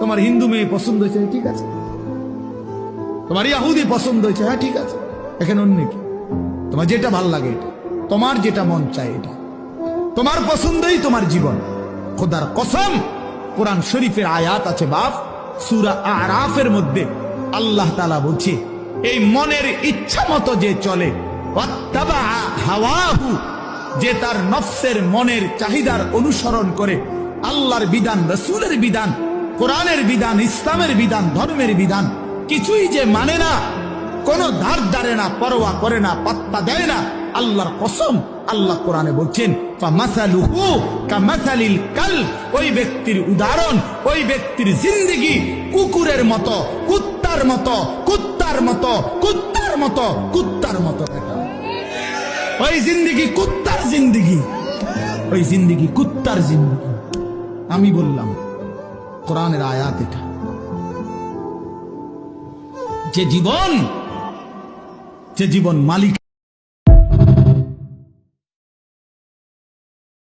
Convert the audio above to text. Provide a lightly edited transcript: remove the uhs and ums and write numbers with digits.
তোমার হিন্দু মেয়ে পছন্দ হয়েছে, ঠিক আছে। তোমার ইহুদি পছন্দ হয়েছে, হ্যাঁ ঠিক আছে। এখানে অন্য কি? তোমার যেটা ভাল লাগে এটা, তোমার যেটা মন চায় এটা, তোমার পছন্দই তোমার জীবন। খোদার কসম, কোরআন শরীফের আয়াত আছে বাপ, সূরা আরাফের মধ্যে আল্লাহ তাআলা বলছে, এই মনের ইচ্ছা মতো যে চলে, ওয়াত্তাবা হাওয়াহু, যে তার নফসের মনের চাহিদার অনুসরণ করে, আল্লাহর বিধান, রাসূলের বিধান, কোরআনের বিধান, ইসলামের বিধান, ধর্মের বিধান কিছুই যে মানে না, কোনো ধার ধারে না, পরোয়া করে না, পাত্তা দেয় না, আল্লাহর কসম, আল্লাহ কোরআনে বলছেন ফামাসালুহু কামাসালিল কালব, ওই ব্যক্তির উদাহরণ, ওই ব্যক্তির জিন্দেগি কুকুরের মতো, কুত্তার মতো, কুত্তার মতো, কুত্তার মতো, কুত্তার মতো। ওই জিন্দেগি কুত্তার জিন্দেগি, ওই জিন্দেগি কুত্তার জিন্দেগি। আমি বললাম কোরআনের আয়াত এটা। যে জীবন মালিক